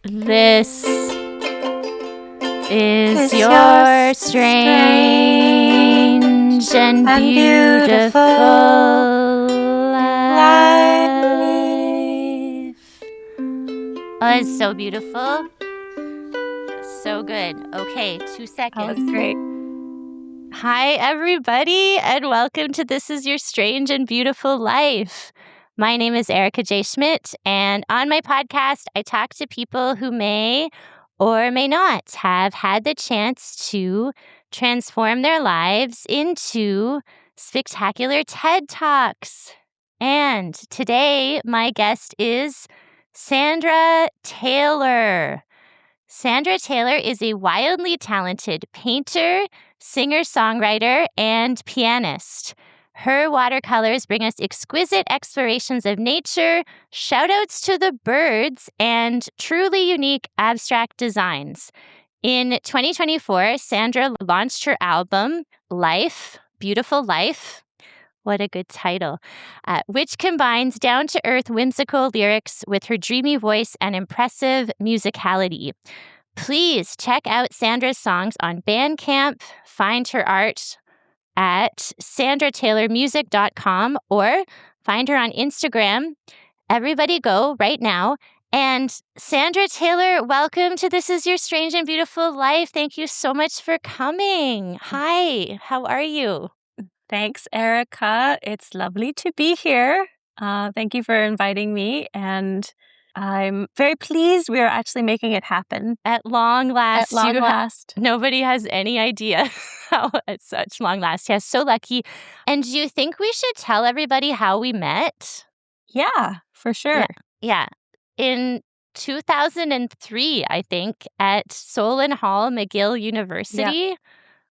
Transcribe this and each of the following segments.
This is your strange and beautiful life. Oh, it's so beautiful. So good. Okay, 2 seconds. That was great. Hi, everybody, and welcome to This Is Your Strange and Beautiful Life. My name is Erica J. Schmidt, and on my podcast, I talk to people who may or may not have had the chance to transform their lives into spectacular TED Talks. And today, my guest is Sandra Taylor. Sandra Taylor is a wildly talented painter, singer-songwriter, and pianist. Her watercolors bring us exquisite explorations of nature, shout-outs to the birds, and truly unique abstract designs. In 2024, Sandra launched her album, Life, Beautiful Life. What a good title. Which combines down-to-earth whimsical lyrics with her dreamy voice and impressive musicality. Please check out Sandra's songs on Bandcamp, find her art at sandrataylormusic.com, or find her on Instagram. Everybody go right now. And Sandra Taylor, welcome to This Is Your Strange and Beautiful Life. Thank you so much for coming. Hi, how are you? Thanks, Erica. It's lovely to be here. Thank you for inviting me, and I'm very pleased we are actually making it happen. At long last. At long last. Nobody has any idea how at such long last. Yes, so lucky. And do you think we should tell everybody how we met? Yeah, for sure. Yeah. In 2003, I think, at Solin Hall, Mcgill University,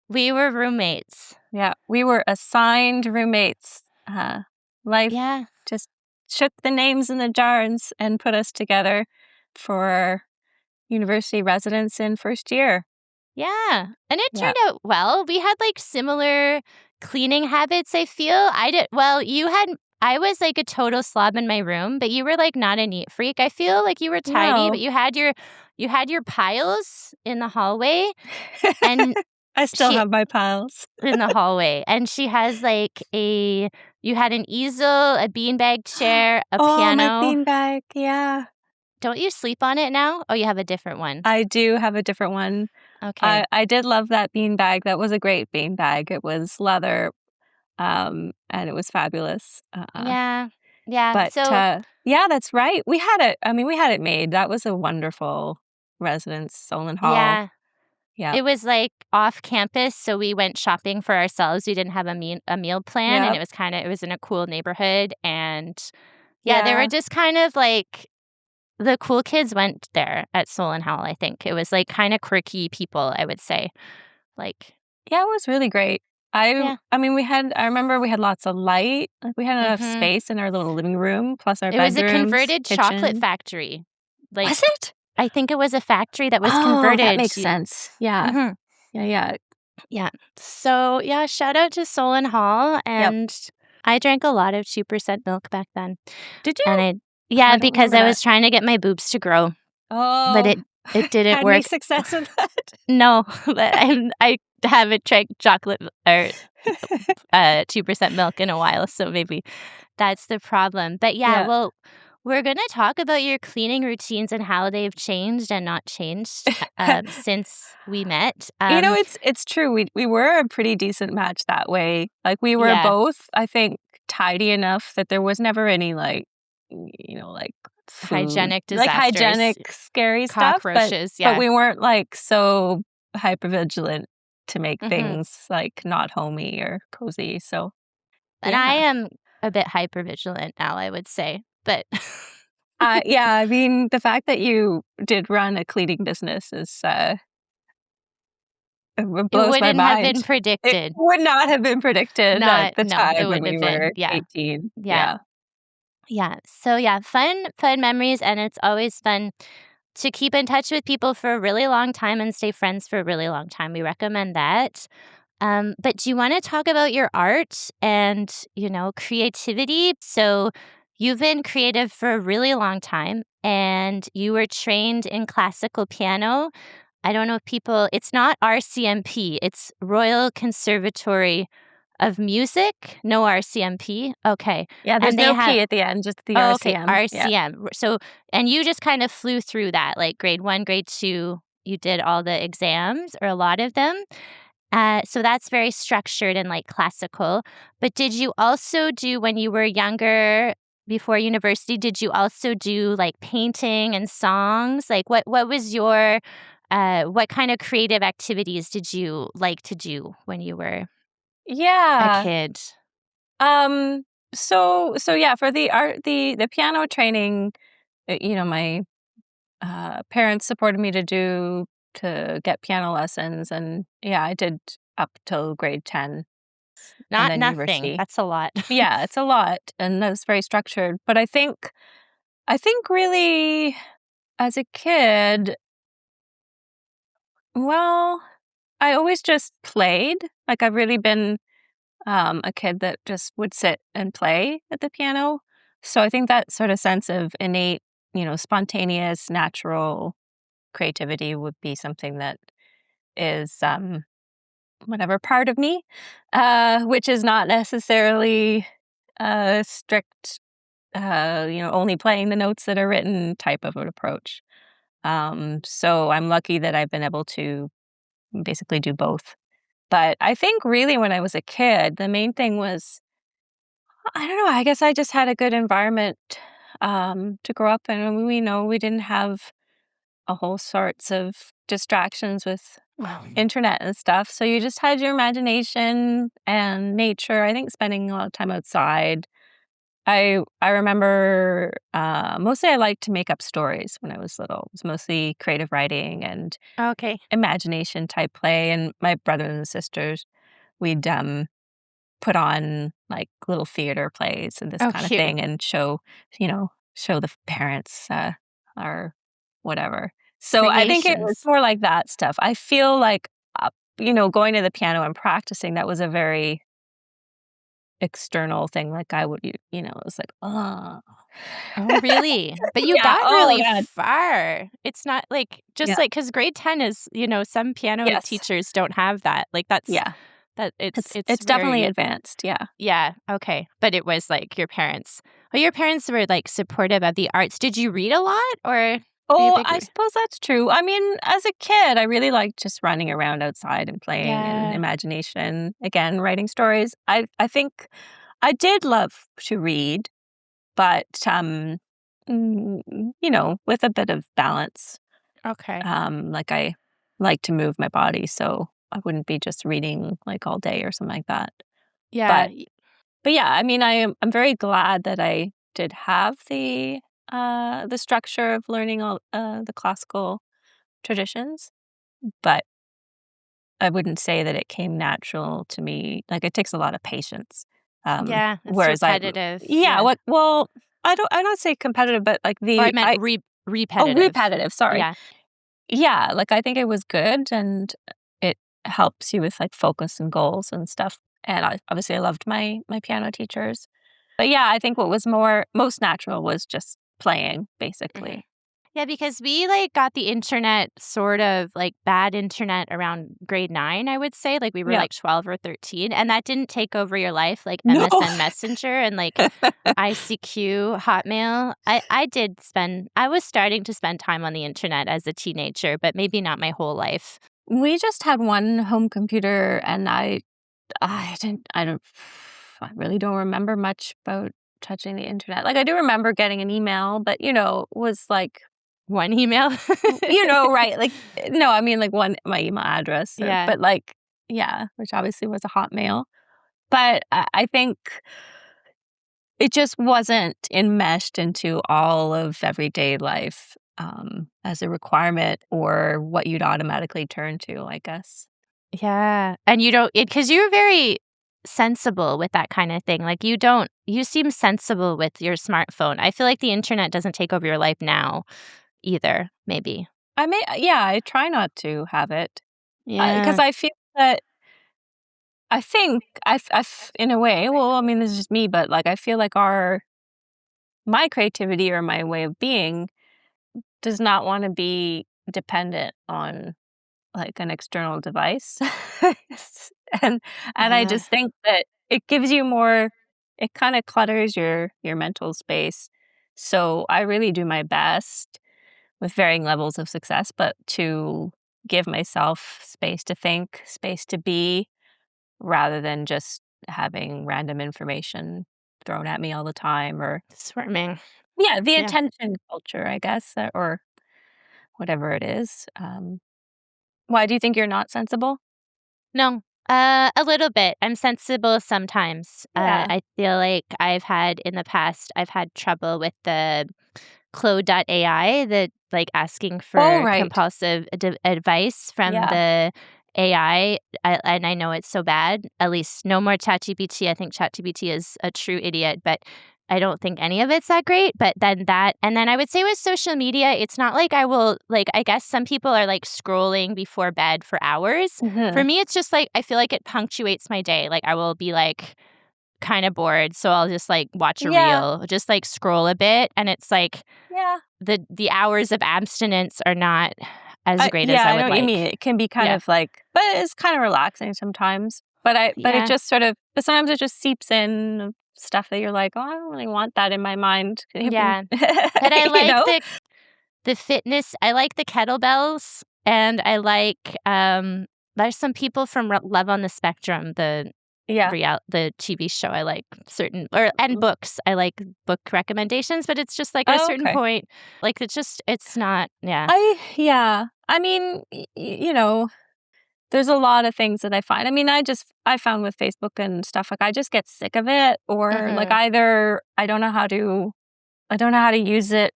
we were roommates. Yeah, we were assigned roommates. Life just shook the names in the jar and put us together for university residence in first year. Yeah, and it turned out well. We had like similar cleaning habits, I feel. I was like a total slob in my room, but you were like not a neat freak. I feel like you were tidy, but you had your piles in the hallway, and I still have my piles in the hallway. And she has like you had an easel, a beanbag chair, a piano. Oh, my beanbag, yeah. Don't you sleep on it now? Oh, you have a different one. I do have a different one. Okay. I did love that beanbag. That was a great beanbag. It was leather, and it was fabulous. Yeah. But yeah, that's right. We had it made. That was a wonderful residence, Solin Hall. Yeah. It was like off campus, so we went shopping for ourselves. We didn't have a meal plan, and it was in a cool neighborhood, and they were just kind of like the cool kids went there at Solin Hall. I think it was like kind of quirky people, I would say. Like, yeah, it was really great. I remember we had lots of light. Like we had enough space in our little living room, plus our bedrooms. It was a converted kitchen. chocolate factory. Like, was it? I think it was a factory that was converted. That makes sense. Yeah. Yeah. So, shout out to Solin Hall. And I drank a lot of 2% milk back then. Did you? And because I was trying to get my boobs to grow. Oh. But it didn't had work. Any success with that? No. I haven't drank chocolate or 2% milk in a while. So maybe that's the problem. But well, we're going to talk about your cleaning routines and how they've changed and not changed since we met. It's true. We were a pretty decent match that way. Like we were both, I think, tidy enough that there was never any like food, hygienic disasters, like hygienic scary cockroaches, stuff. But we weren't like so hypervigilant to make things like not homey or cozy. So, and I am a bit hypervigilant now, I would say. But the fact that you did run a cleaning business is it blows my mind. It wouldn't have been predicted. It would not have been predicted at the time when we were 18. Yeah. So fun memories, and it's always fun to keep in touch with people for a really long time and stay friends for a really long time. We recommend that. But do you want to talk about your art and, creativity? So you've been creative for a really long time, and you were trained in classical piano. I don't know if it's not RCMP, it's Royal Conservatory of Music, no RCMP? Okay. Yeah, there's And they no have P at the end, just the Oh, okay, RCM. Yeah. RCM. So and you just kind of flew through that, like grade 1, grade 2, you did all the exams or a lot of them. So that's very structured and, like, classical. But did you also do when you were younger, before university, did you also do, like, painting and songs? Like, what was your what kind of creative activities did you like to do when you were a Yeah. kid? Um, so yeah, for the piano training, my parents supported me to get piano lessons, and yeah, I did up till grade 10 and Not then nothing, university. that's a lot. Yeah, it's a lot, and that's very structured. But I think really as a kid, well, I always just played. Like I've really been a kid that just would sit and play at the piano. So I think that sort of sense of innate, spontaneous, natural creativity would be something that is whatever part of me, which is not necessarily strict, only playing the notes that are written type of an approach. So I'm lucky that I've been able to basically do both. But I think really when I was a kid, the main thing was, I don't know, I guess I just had a good environment to grow up in. And we know we didn't have a whole sorts of distractions with internet and stuff. So you just had your imagination and nature. I think spending a lot of time outside. I remember mostly I liked to make up stories when I was little. It was mostly creative writing and Okay. imagination type play. And my brothers and sisters, we'd put on like little theater plays and this Oh, kind of cute. thing and show the parents or whatever. So I think it was Creations. more like that stuff. I feel like going to the piano and practicing, that was a very external thing. Like I would, it was like, oh, Oh, really? But you yeah, got oh really god, far. It's not like just yeah, like because grade 10 is, some piano yes, teachers don't have that. Like, yeah. it's It's definitely very advanced. Yeah. yeah, okay. But it was like your parents were, like, supportive of the arts. Did you read a lot, or were you a Oh, big I suppose that's true. I mean, as a kid, I really liked just running around outside and playing and Yeah, imagination. Again, writing stories. I think I did love to read, but with a bit of balance. okay. Like I like to move my body, so I wouldn't be just reading like all day or something like that. Yeah, But but yeah, I mean, I'm very glad that I did have the structure of learning all the classical traditions, but I wouldn't say that it came natural to me. Like it takes a lot of patience. yeah, it's Whereas repetitive, yeah, yeah. what? Well, I don't say competitive, but like Or I meant repetitive. repetitive. Sorry. Yeah, Yeah, like I think it was good, and it helps you with like focus and goals and stuff. And obviously, I loved my piano teachers. But yeah, I think what was most natural was just playing, mhm. basically. Yeah, because we, like, got the internet sort of, like, bad internet around grade 9, I would say, like, we were, Yeah. like, 12 or 13, and that didn't take over your life like No. MSN Messenger and, like, ICQ, Hotmail. I was starting to spend time on the internet as a teenager, but maybe not my whole life. We just had one home computer, and I really don't remember much about touching the internet. Like, I do remember getting an email, but, was like, One email? right, like, no, I mean, like, my email address Yeah, but, like, yeah, which obviously was a Hotmail. But I think it just wasn't enmeshed into all of everyday life, as a requirement or what you'd automatically turn to, I guess. yeah, and you don't because you're very sensible with that kinda thing, like, you seem sensible with your smartphone. I feel like the internet doesn't take over your life now either, maybe. Yeah, I try not to have it, because Yeah. I feel that I think in a way, well, I mean, this is just me, but, like, I feel like our my creativity or my way of being does not want to be dependent on like an external device. and I just think that it gives you more, it kind of clutters your mental space. So I really do my best with varying levels of success, but to give myself space to think, space to be, rather than just having random information thrown at me all the time or swarming. Yeah, the attention culture, I guess, or whatever it is. Why do you think you're not sensible? No, a little bit. I'm sensible sometimes. Yeah. I feel like in the past, I've had trouble with the Claude.ai that like asking Oh, for right. compulsive advice from Yeah. the AI. And I know it's so bad. At least no more ChatGPT. I think ChatGPT is a true idiot, but I don't think any of it's that great. But then I would say with social media, it's not like I will, like, I guess some people are like scrolling before bed for hours. For Mhm. me, it's just like, I feel like it punctuates my day. Like, I will be like, kind of bored, so I'll just, like, watch a Yeah. reel, just, like, scroll a bit, and it's, like, Yeah. the hours of abstinence are not as great as Yeah, I I know would what you mean. like. It can be kind Yeah. of like, but it's kind of relaxing sometimes. But it Yeah. just but sometimes it just seeps in stuff that you're like, oh, I don't really want that in my mind. Yeah. But I You like know? the fitness. I like the kettlebells, and I like, there's some people from Love on the Spectrum, Yeah. the TV show. I like and books. I like book recommendations, but it's just like at a Oh, certain okay. point, like it's not, yeah. Yeah. I mean, there's a lot of things that I find. I mean, I found with Facebook and stuff, like I just get sick of it, or like Mhm. either I don't know how to use it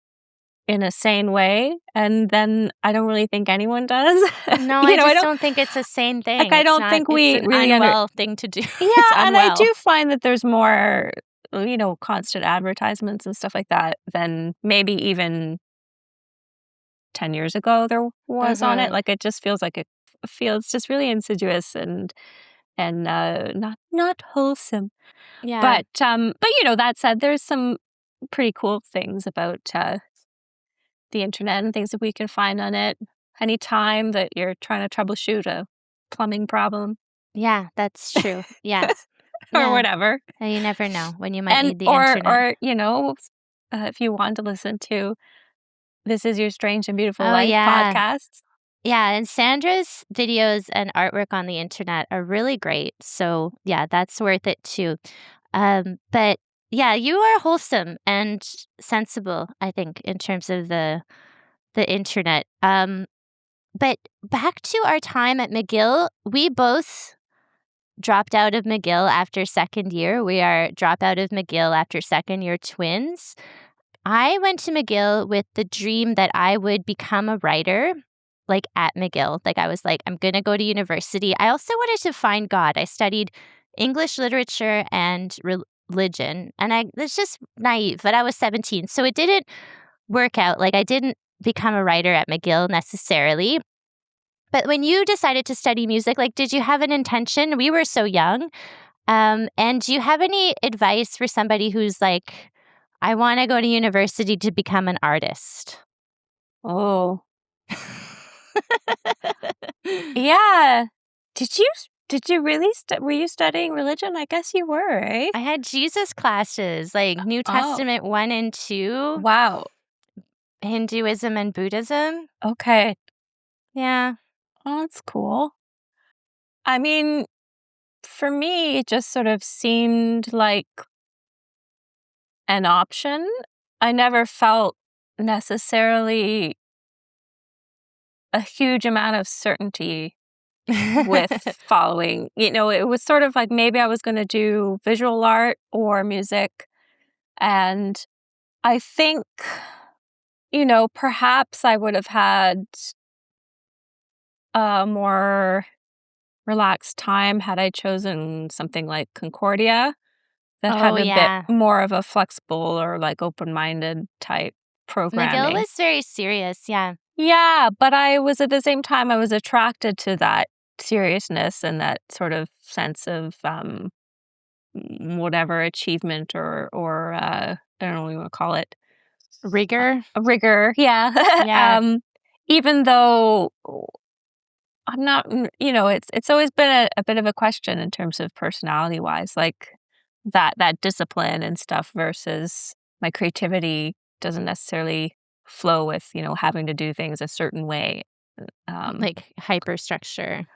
in a sane way, and then I don't really think anyone does. No, I I just don't don't think it's a sane like thing. I It's don't not, think it's we an really unwell thing to do. It's Yeah, and I unwell. do find that there's more, constant advertisements and stuff like that than maybe even 10 years ago there was on it. Mhm. Like, it just feels like it feels just really insidious and not wholesome. Yeah. But that said, there's some pretty cool things about the internet and things that we can find on it. Anytime that you're trying to troubleshoot a plumbing problem Yeah, that's true. Yeah. or Yeah. whatever. And you never know when you might And need the internet. if you want to listen to This Is Your Strange and Beautiful Oh, Life yeah. podcasts. Yeah, and Sandra's videos and artwork on the internet are really great. So, yeah, that's worth it too. But yeah, you are wholesome and sensible, I think, in terms of the internet. But back to our time at McGill, we both dropped out of McGill after second year. We are dropout of McGill after second year twins. I went to McGill with the dream that I would become a writer, like at McGill. Like I was like, I'm going to go to university. I also wanted to find God. I studied English literature and religion, and I was just naive, but I was 17. So it didn't work out. Like I didn't become a writer at McGill necessarily. But when you decided to study music, like, did you have an intention? We were so young. And do you have any advice for somebody who's like, I want to go to university to become an artist? Oh. Yeah. Did you really were you studying religion? I guess you were, eh? I had Jesus classes, like New Oh, Testament 1 and 2, wow. Hinduism and Buddhism. Okay. Yeah. Oh, that's cool. I mean, for me, it just sort of seemed like an option. I never felt necessarily a huge amount of certainty with following. It was sort of like maybe I was going to do visual art or music. And I think, perhaps I would have had a more relaxed time had I chosen something like Concordia that Oh, had a bit yeah. more of a flexible or like open-minded type McGill programming. was very serious. Yeah. Yeah, but I was at the same time I was attracted to that seriousness and that sort of sense of whatever achievement or I don't know what you want to call it. Rigor? Rigor, yeah. Yeah. Even though I'm not, it's always been a bit of a question in terms of personality-wise, like that discipline and stuff versus my creativity doesn't necessarily flow with, having to do things a certain way. Like hyperstructure.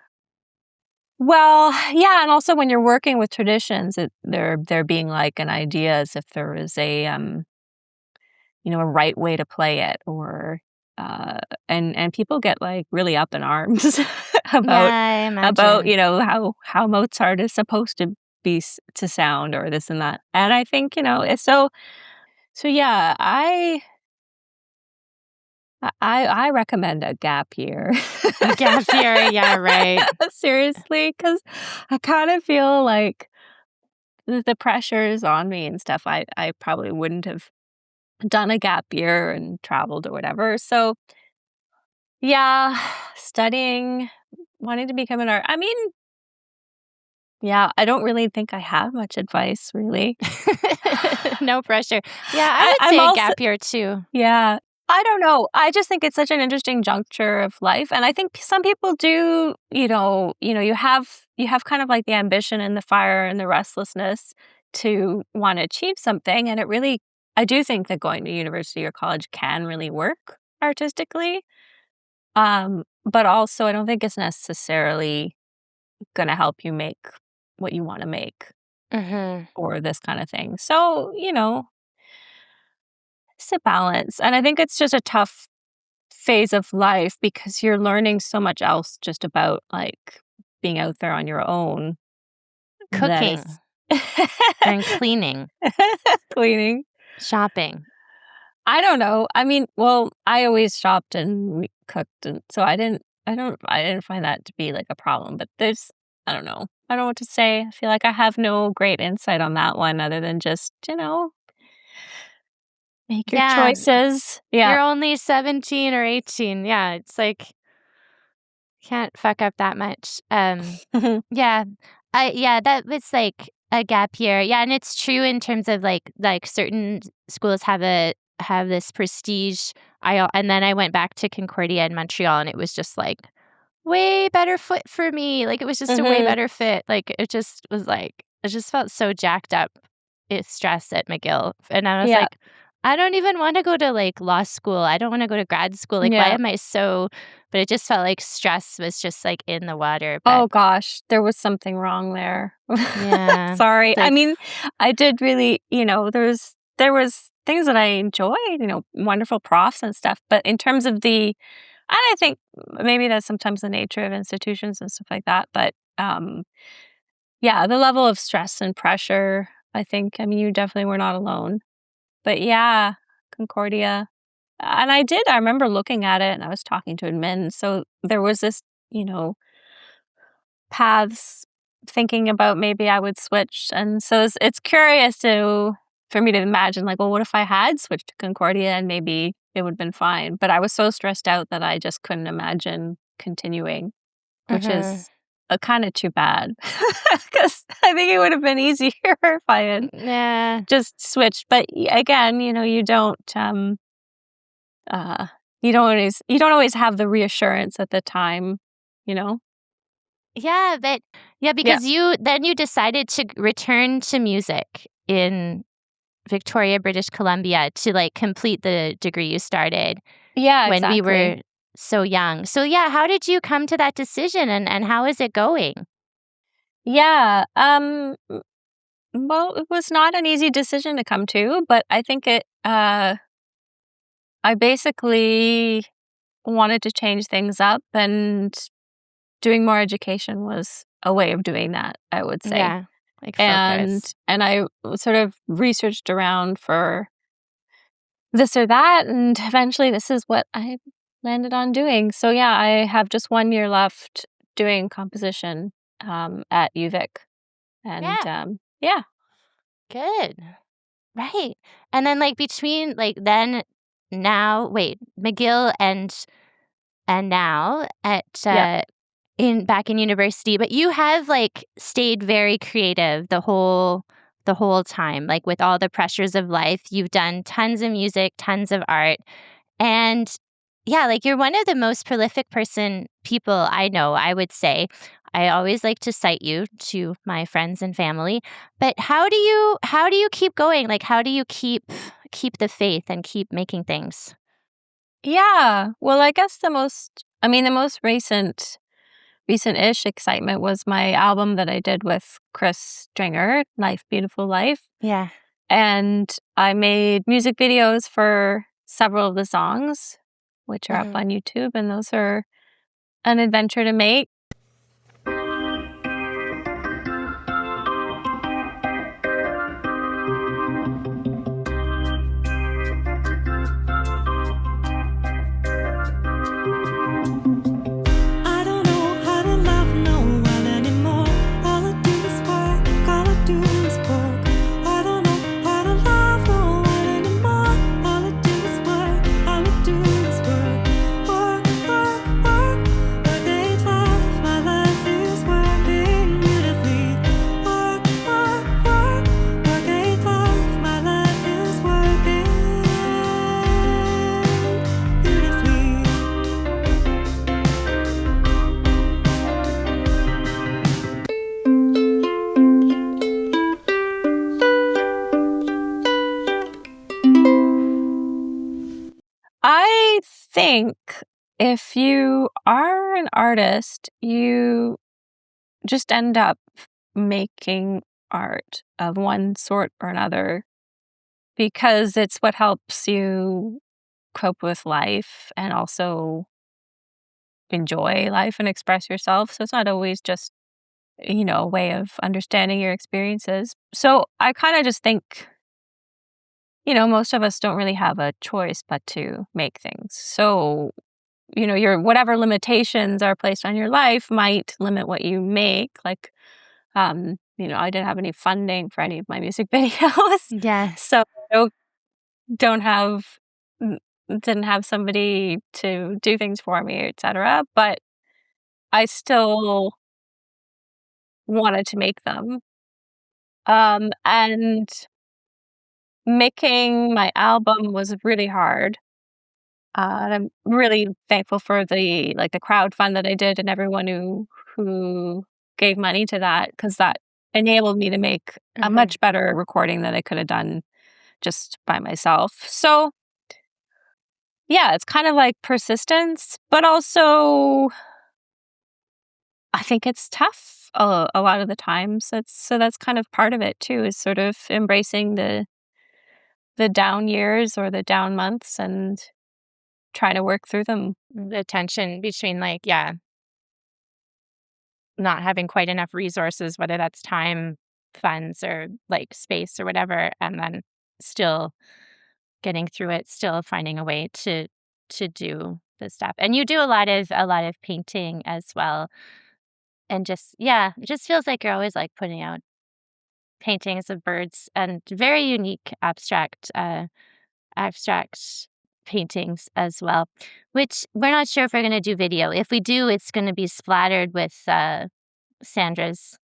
Well, yeah, and also when you're working with traditions, there being like an idea as if there is a right way to play it, or and people get like really up in arms Yeah, about I imagine. how Mozart is supposed to be to sound, or this and that. And I think it's so yeah, I recommend a gap year. A gap year, yeah, right. Seriously, because I kind of feel like the pressure is on me and stuff. I probably wouldn't have done a gap year and traveled or whatever. So yeah, studying, wanting to become an art. I mean, yeah, I don't really think I have much advice, really. No pressure. Yeah, I would I'm say a also, gap year too. yeah, I don't know. I just think it's such an interesting juncture of life, and I think some people do. You have kind of like the ambition and the fire and the restlessness to want to achieve something, and I do think that going to university or college can really work artistically. But also, I don't think it's necessarily going to help you make what you want to make, Mhm. or this kind of thing. So, it's a balance. And I think it's just a tough phase of life because you're learning so much else just about like being out there on your own. That Cooking is and cleaning, cleaning. shopping. I don't know. I mean, well, I always shopped and we cooked, and so I didn't find that to be like a problem. But I don't know. I don't know what to say. I feel like I have no great insight on that one other than just, make your Yeah, choices. Yeah. you're only 17 or 18. Yeah, it's like can't fuck up that much. Yeah. Yeah, that was like a gap year. Yeah, and it's true in terms of like certain schools have this prestige. And then I went back to Concordia in Montreal and it was just like way better fit for me. Like it was just a way Mhm. better fit. Like it just was like I just felt so jacked up. It's stress at McGill. And I was Yeah. like, I don't even want to go to like law school. I don't want to go to grad school. Like why Yeah. am I so but it just felt like stress was just like in the water. But Oh gosh, there was something wrong there. yeah. Sorry. I Like mean, I did really, there was things that I enjoyed, wonderful profs and stuff, but in terms of and I think maybe that's sometimes the nature of institutions and stuff like that, but yeah, the level of stress and pressure, I mean, you definitely were not alone. But yeah, Concordia. And I remember looking at it and I was talking to admin. So there was this, you know, paths thinking about maybe I would switch. And so it's curious for me to imagine like, well, what if I had switched to Concordia and maybe it would have been fine. But I was so stressed out that I just couldn't imagine continuing, which mhm. is a kind of too bad because I think it would have been easier if I had Yeah. just switched. But again, uh, you don't always have the reassurance at the time, you know? Yeah, but yeah, Yeah. because you decided to return to music in Victoria, British Columbia to like complete the degree you started Yeah, when we exactly. were so young. So yeah, how did you come to that decision and how is it going? Yeah. Well, it was not an easy decision to come to, but I think I basically wanted to change things up, and doing more education was a way of doing that, I would say. Yeah, like And focus. and I sort of researched around for this or that, and eventually this is what I landed on doing. So yeah, I have just 1 year left doing composition at UVic, and Yeah, yeah, good. Right. And then like between like then now, wait, McGill and now at yeah, in back in university, but you have like stayed very creative the whole the whole time. Like with all the pressures of life, you've done tons of music, tons of art. And yeah, like you're one of the most prolific people I know, I would say. I always like to cite you to my friends and family. But how do you keep going? Like how do you keep the faith and keep making things? Yeah. Well, I guess the most recent-ish excitement was my album that I did with Chris Stringer, Life, Beautiful Life. Yeah. And I made music videos for several of the songs, which are up on YouTube, and those are an adventure to make. I think if you are an artist, you just end up making art of one sort or another because it's what helps you cope with life and also enjoy life and express yourself. So it's not always just, a way of understanding your experiences. So I kind of just think, most of us don't really have a choice but to make things. So your whatever limitations are placed on your life might limit what you make. Like, I didn't have any funding for any of my music videos, Yes. so I don't have, didn't have somebody to do things for me, etc. But I still wanted to make them. And making my album was really hard. And I'm really thankful for the crowdfund that I did and everyone who gave money to that, because that enabled me to make a much better recording than I could have done just by myself. So yeah, it's kind of like persistence, but also I think it's tough a lot of the times. That's kind of part of it too, is sort of embracing the down years or the down months and trying to work through them. The tension between not having quite enough resources, whether that's time, funds, or space or whatever, and then still getting through it, still finding a way to do the stuff. And you do a lot of painting as well. And it just feels like you're always putting out paintings of birds and very unique abstract paintings as well, which we're not sure if we're going to do video. If we do, it's going to be splattered with Sandra's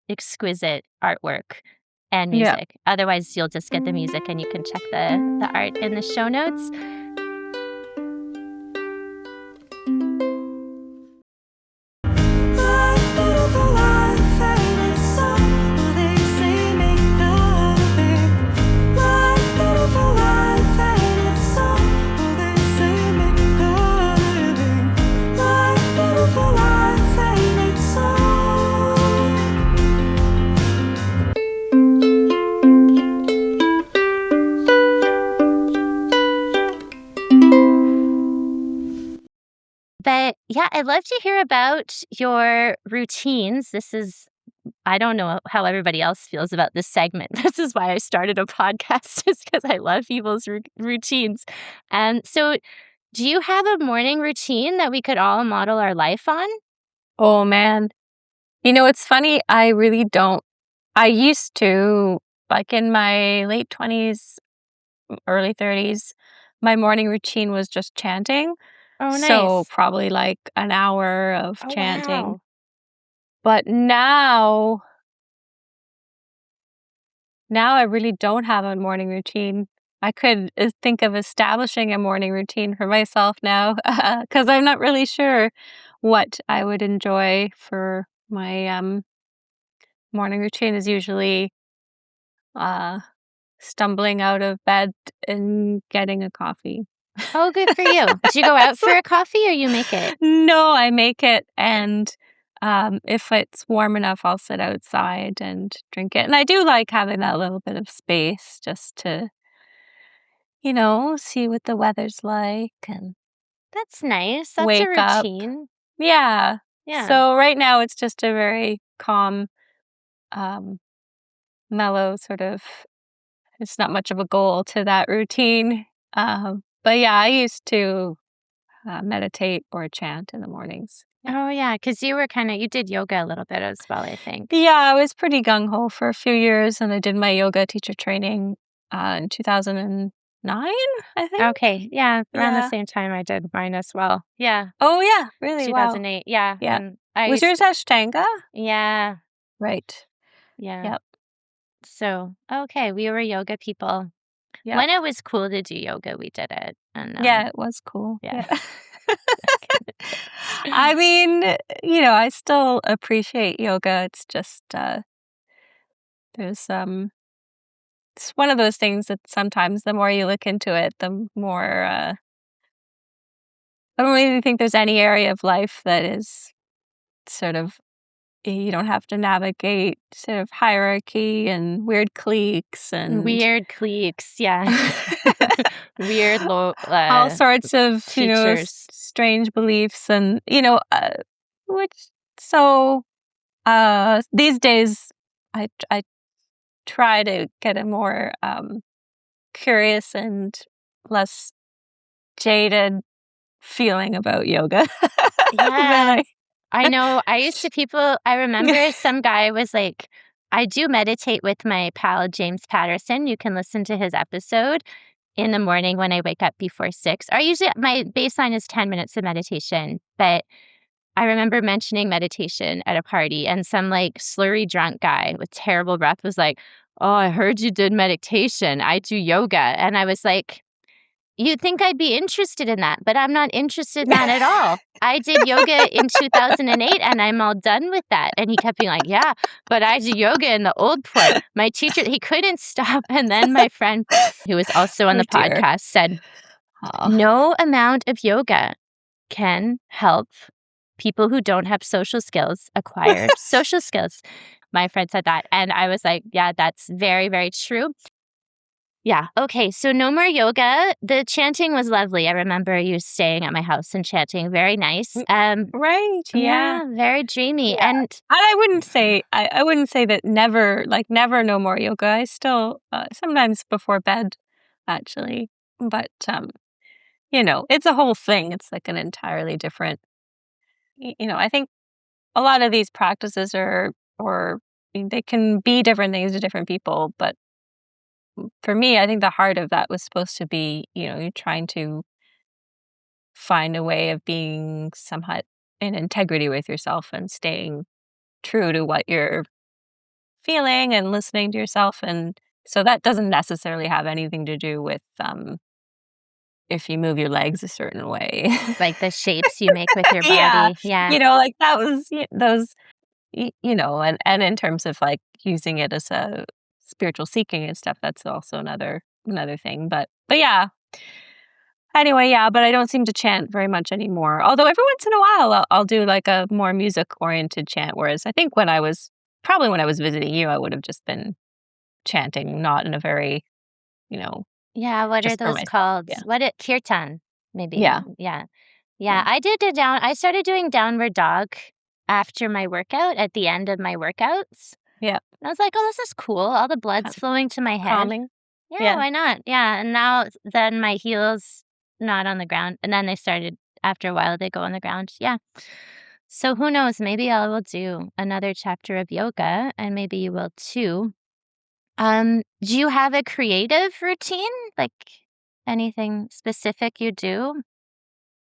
exquisite artwork and music. Yeah. Otherwise, you'll just get the music and you can check the art in the show notes. But yeah, I'd love to hear about your routines. I don't know how everybody else feels about this segment. This is why I started a podcast, is because I love people's routines. And so, do you have a morning routine that we could all model our life on? Oh, man. It's funny. I really don't. I used to, in my late 20s, early 30s, my morning routine was just chanting. Oh, nice. So probably an hour of chanting. Wow. But now now I really don't have a morning routine. I could think of establishing a morning routine for myself now because I'm not really sure what I would enjoy for my morning routine is usually uh, stumbling out of bed and getting a coffee. Oh, good for you. Do you go out for a coffee or you make it? No, I make it, and if it's warm enough, I'll sit outside and drink it. And I do like having that little bit of space just to, see what the weather's like and That's nice. That's a wake up. routine. Yeah. Yeah. So right now it's just a very calm, um, mellow sort of, it's not much of a goal to that routine. But yeah, I used to meditate or chant in the mornings. Oh, yeah, because you did yoga a little bit as well, I think. Yeah, I was pretty gung-ho for a few years, and I did my yoga teacher training, in 2009, I think? Okay, yeah, around the Yeah. same time I did mine as well. Yeah, Oh, yeah, really? Wow. 2008, yeah, Yeah. and I Was used yours Ashtanga? yeah, Right. yeah. Yep. So, okay, we were yoga people. Yep. When it was cool to do yoga, we did it, and, Yeah, it was cool. yeah. I mean, I still appreciate yoga. It's just, there's, it's one of those things that sometimes the more you look into it, the more, I don't really think there's any area of life that is sort of, you don't have to navigate sort of hierarchy and weird cliques and Weird cliques, yeah. Weird all sorts of, teachers. strange beliefs and, which, so, these days I try to get a more, curious and less jaded feeling about yoga Yeah. than I know. I remember some guy was like, I do meditate with my pal James Patterson. You can listen to his episode in the morning when I wake up before 6. Or usually my baseline is 10 minutes of meditation. But I remember mentioning meditation at a party, and some like slurry drunk guy with terrible breath was like, "Oh, I heard you did meditation. I do yoga." And I was like, you'd think I'd be interested in that, but I'm not interested in that at all. I did yoga in 2008 and I'm all done with that. And he kept being like, yeah, but I do yoga in the old port. My teacher, he couldn't stop. And then my friend, who was also on the dear. podcast, said, Aw. no amount of yoga can help people who don't have social skills acquire social skills. My friend said that. And I was like, yeah, that's very, very true. Yeah. Okay. So no more yoga. The chanting was lovely. I remember you staying at my house and chanting. Very nice. Right. Yeah. Very dreamy. Yeah. And I wouldn't say that never no more yoga. I still sometimes before bed, actually. But it's a whole thing. It's like an entirely different. I think a lot of these practices they can be different things to different people. But for me, I think the heart of that was supposed to be, you're trying to find a way of being somewhat in integrity with yourself and staying true to what you're feeling and listening to yourself. And so that doesn't necessarily have anything to do with if you move your legs a certain way. like the shapes you make with your body. Yeah. Yeah. Like that was those, and in terms of like using it as a spiritual seeking and stuff, that's also another thing. But yeah. Anyway, yeah, but I don't seem to chant very much anymore. Although every once in a while I'll do like a more music-oriented chant, whereas I think when I was visiting you, I would have just been chanting, not in a very, Yeah. What are just for those myself. called? Yeah. Kirtan, maybe. Yeah. Yeah. Yeah. I started doing downward dog after my workout, at the end of my workouts. Yeah. And I was like, oh, this is cool. All the blood's flowing to my head. Calming. Yeah, Yeah. why not? Yeah, and now then my heels not on the ground, and then they started after a while they go on the ground. Yeah. So who knows? Maybe I will do another chapter of yoga, and maybe you will too. Do you have a creative routine? Like anything specific you do?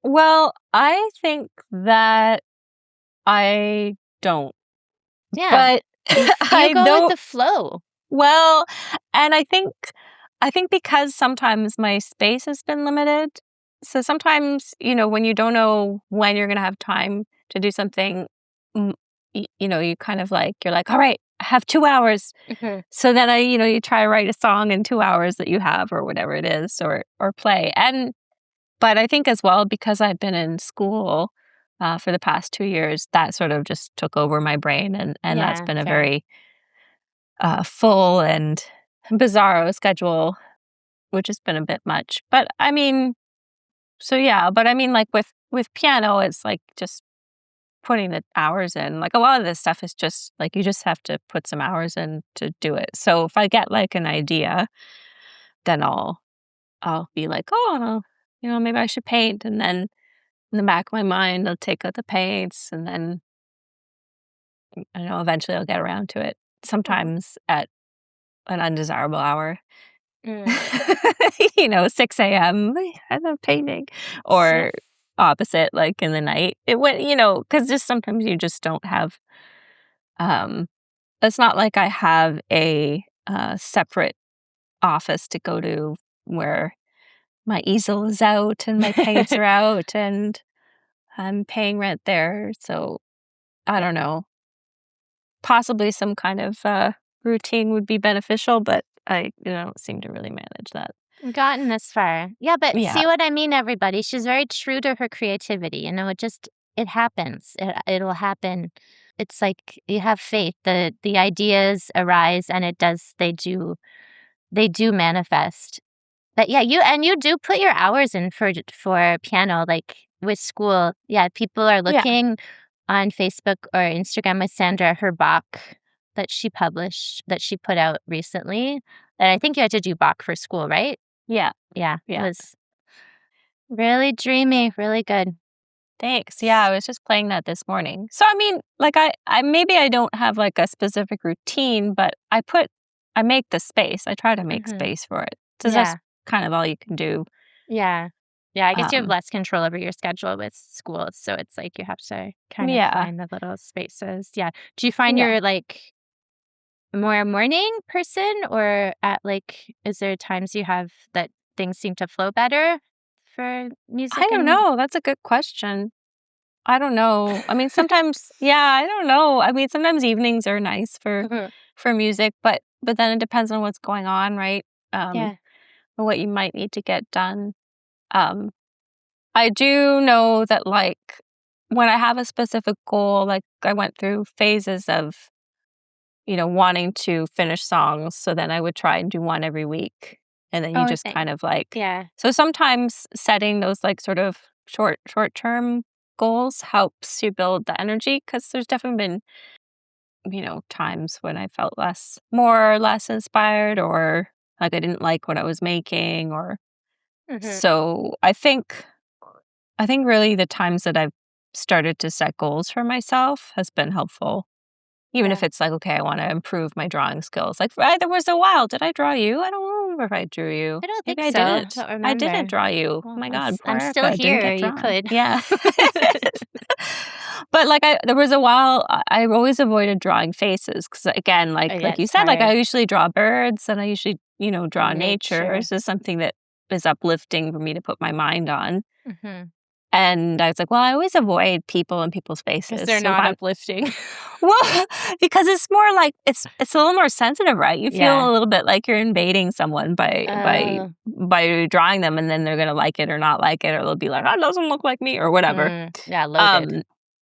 Well, I think that I don't. Yeah. But You I go with don't. the flow. Well, and I think because sometimes my space has been limited. So sometimes, when you don't know when you're going to have time to do something, you kind of you're like, all right, I have 2 hours. Mm-hmm. So then you try to write a song in 2 hours that you have or whatever it is or play. But I think as well, because I've been in school for the past 2 years, that sort of just took over my brain. And that's been a very full and bizarro schedule, which has been a bit much. But I mean, with piano, it's just putting the hours in. A lot of this stuff is just you just have to put some hours in to do it. So if I get an idea, then I'll be like, oh, maybe I should paint. And then in the back of my mind, I'll take out the paints, and then I know eventually I'll get around to it. Sometimes at an undesirable hour. 6 a.m. I'm painting, or opposite, in the night. It went, because just sometimes you just don't have. It's not like I have a separate office to go to where my easel is out and my paints are out and I'm paying rent there. So I don't know. Possibly some kind of routine would be beneficial, but I don't seem to really manage that. Gotten this far. Yeah, but see what I mean, everybody? She's very true to her creativity. It happens. It'll happen. It's like you have faith. The ideas arise, and they do manifest. But yeah, you do put your hours in for piano, with school. Yeah, people are looking on Facebook or Instagram with Sandra, her Bach that she put out recently. And I think you had to do Bach for school, right? Yeah. Yeah. It was really dreamy, really good. Thanks. Yeah, I was just playing that this morning. So I mean, I maybe I don't have a specific routine, but I make the space. I try to make space for it. So that's kind of all you can do. Yeah. Yeah, I guess you have less control over your schedule with school, so it's you have to kind of find the little spaces. Yeah. Do you find you're more a morning person, or is there times you have that things seem to flow better for music? I don't know. That's a good question. I don't know. I mean, sometimes, I don't know. I mean, sometimes evenings are nice for music, but then it depends on what's going on, right? Or what you might need to get done. I do know that when I have a specific goal, I went through phases of, wanting to finish songs. So then I would try and do one every week. And then you just kind of so sometimes setting those sort of short-term goals helps you build the energy, because there's definitely been, times when I felt more or less inspired, or I didn't like what I was making, or so I think really the times that I've started to set goals for myself has been helpful. Even if it's okay, I want to improve my drawing skills. There was a while, did I draw you? I don't remember if I drew you. I don't think Maybe so. I didn't. Don't remember. I didn't draw you. Oh my God, poor I'm Erica, still here. didn't get You drawn. could. Yeah. But there was a while I always avoided drawing faces, because again, like you said, I usually draw birds, and I usually draw nature. It's just something that is uplifting for me to put my mind on. And I was like, well, I always avoid people and people's faces. Because they're not uplifting. Well, because it's more it's a little more sensitive, right? You feel a little bit like you're invading someone by drawing them, and then they're gonna like it or not like it, or they'll be like, "Oh, it doesn't look like me," or whatever. Loaded.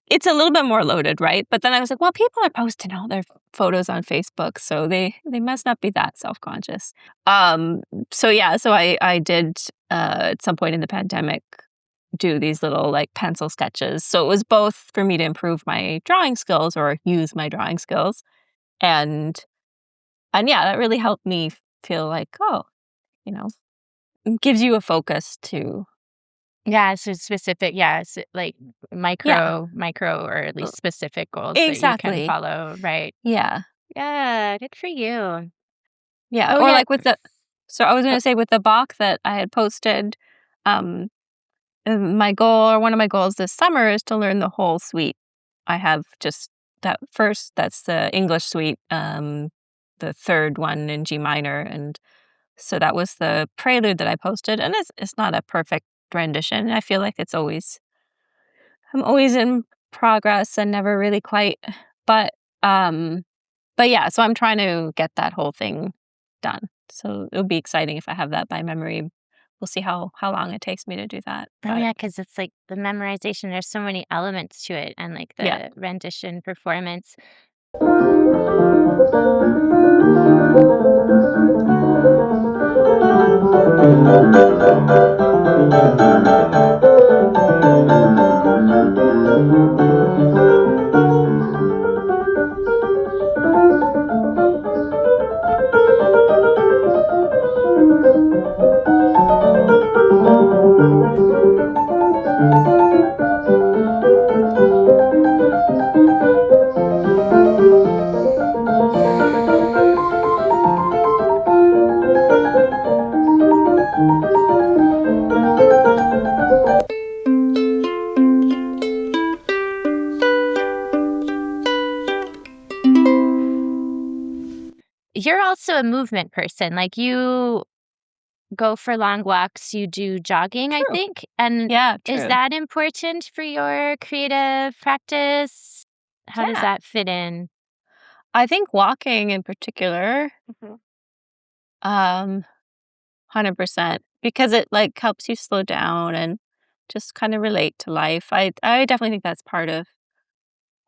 It's a little bit more loaded, right? But then I was like, well, people are posting all their photos on Facebook, so they must not be that self-conscious. So I did at some point in the pandemic do these little pencil sketches. So it was both for me to improve my drawing skills, or use my drawing skills. And that really helped me feel it gives you a focus to. Yeah, so specific. Yeah, it's micro, or at least specific goals that you can follow. Right. Yeah. Yeah, good for you. Yeah. Or with so I was going to say with the Bach that I had posted, my goal, or one of my goals this summer, is to learn the whole suite. I have just that's the English suite, the third one in G minor. And so that was the prelude that I posted. And it's not a perfect rendition. I feel like I'm always in progress and never really quite. But yeah, so I'm trying to get that whole thing done. So it'll be exciting if I have that by memory. We'll see how long it takes me to do that. Oh, yeah, because it's like the memorization, there's so many elements to it, and like the rendition performance. You're also a movement person. Like, you go for long walks, you do jogging, I think. And is that important for your creative practice? How does that fit in? I think walking in particular, 100%, because it like helps you slow down and just kind of relate to life. I definitely think that's part of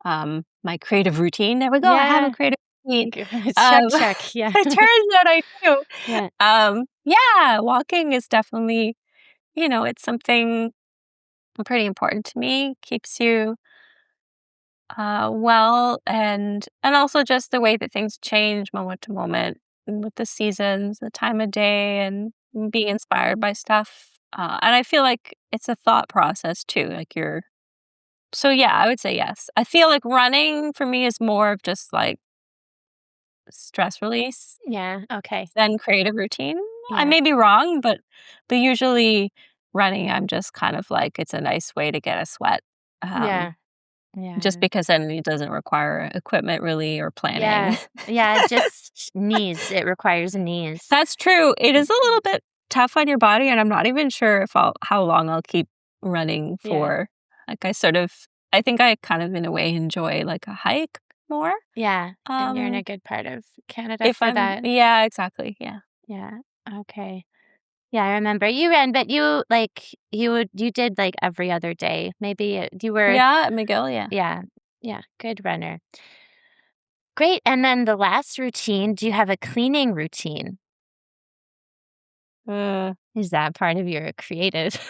my creative routine. There we go. I have a creative routine. Check. Yeah. It turns out I do. Yeah. Walking is definitely, it's something pretty important to me. Keeps you well, and also just the way that things change moment to moment with the seasons, the time of day, and being inspired by stuff. And I feel like it's a thought process too. Like so yeah, I would say yes. I feel like running for me is more of just like stress release. Yeah. Okay. Than creative routine. Yeah. I may be wrong, but usually running, I'm just kind of like, it's a nice way to get a sweat. Yeah. Just because then it doesn't require equipment really or planning. Yeah, just knees. It requires knees. That's true. It is a little bit tough on your body, and I'm not even sure if how long I'll keep running for. Like I think I kind of in a way enjoy like a hike more. Yeah. And you're in a good part of Canada for that. Yeah, exactly. Yeah. Yeah. Okay. Yeah, I remember you ran, but you did like every other day. Maybe you were. Yeah, at Mcgill, yeah. Yeah. Yeah. Good runner. Great. And then the last routine, do you have a cleaning routine? Is that part of your creative?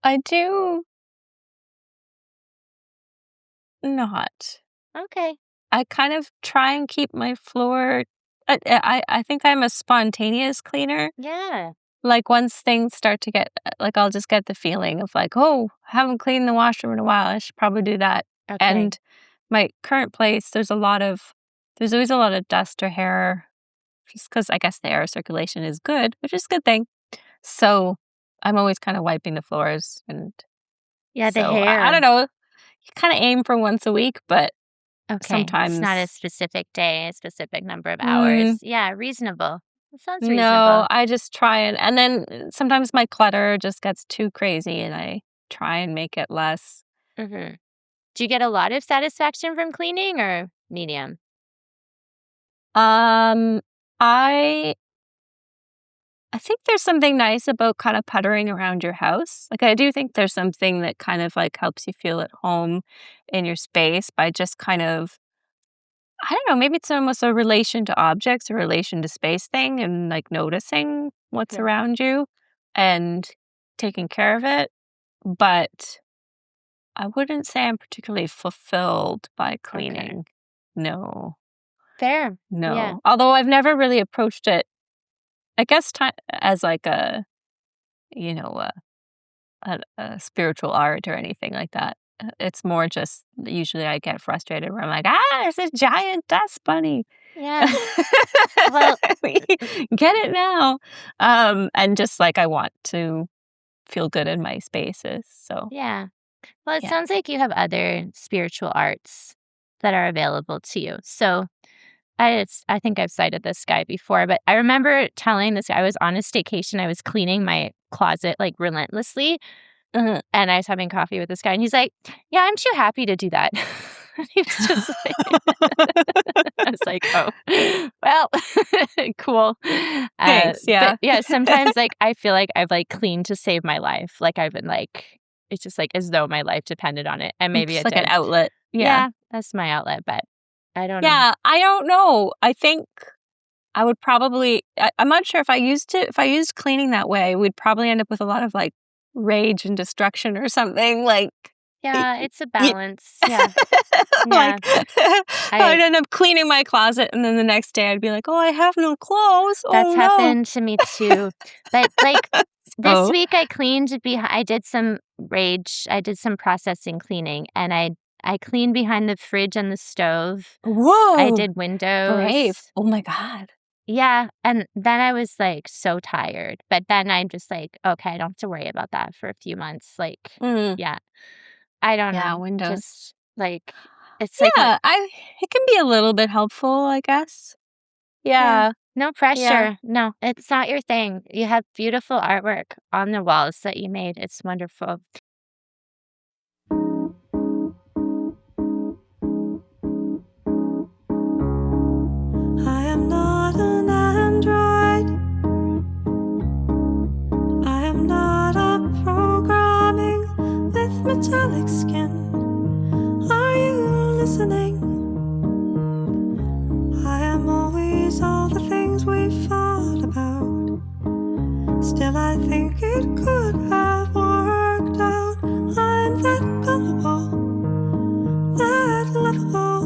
I do not. Okay. I kind of try and keep my floor. I think I'm a spontaneous cleaner. Yeah. Like once things start to get like, I'll just get the feeling of like, oh, I haven't cleaned the washroom in a while. I should probably do that. Okay. And my current place, there's always a lot of dust or hair, just because I guess the air circulation is good, which is a good thing. So I'm always kind of wiping the floors, and the so hair. I don't know. You kind of aim for once a week, but sometimes it's not a specific day, a specific number of hours. Yeah, reasonable. That sounds reasonable. No, I just try and then sometimes my clutter just gets too crazy, and I try and make it less. Do you get a lot of satisfaction from cleaning or medium? I think there's something nice about kind of puttering around your house. Like, I do think there's something that kind of like helps you feel at home in your space by just kind of, I don't know, maybe it's almost a relation to objects, a relation to space thing, and like noticing what's around you and taking care of it. But I wouldn't say I'm particularly fulfilled by cleaning. Okay. No. Fair. No. Yeah. Although I've never really approached it, I guess, as like a spiritual art or anything like that. It's more just usually I get frustrated where I'm like, there's a giant dust bunny. Yeah. Well, get it now. And just like I want to feel good in my spaces. So yeah. Well, it sounds like you have other spiritual arts that are available to you. So I think I've cited this guy before, but I remember telling this guy I was on a staycation. I was cleaning my closet like relentlessly. And I was having coffee with this guy, and he's like, "Yeah, I'm too happy to do that." He was just like, I was like, "Oh, well, cool." Thanks, yeah. But yeah, sometimes like I feel like I've like cleaned to save my life. Like I've been like, it's just like as though my life depended on it, and maybe It's it like an did. outlet. Yeah, that's my outlet, but I don't know. Yeah, I don't know. I think I would probably I'm not sure if I used cleaning that way, we'd probably end up with a lot of, like, rage and destruction or something, like Yeah, it's a y balance. Yeah. like, I I'd end up cleaning my closet, and then the next day I'd be like, "Oh, I have no clothes. That's Oh, no." happened to me too. But like this So week I did some processing cleaning, and I cleaned behind the fridge and the stove. I Whoa! did windows. Brave. Oh my god. Yeah, and then I was like so tired. But then I'm just like, okay, I don't have to worry about that for a few months. Like, Mm. yeah. I don't Yeah, know. windows. Just like it's like Yeah, it can be a little bit helpful, I guess. yeah. Yeah. No Yeah. pressure. No, it's not your thing. You have beautiful artwork on the walls that you made. It's wonderful. I am not an android. I am not a programming with metallic skin. Are you listening? I am always all the things we've thought about. Still, I think it could have worked out. I'm that gullible, that lovable.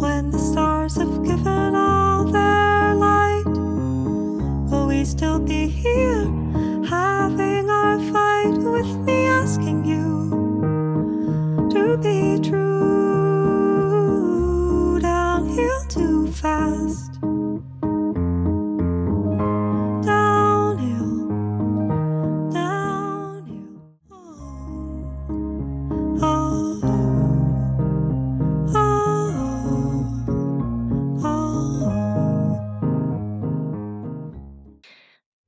When the stars have given all their light, will we still be here, having our fight, with me asking you to be true? Downhill too fast. Downhill, downhill. Oh, oh,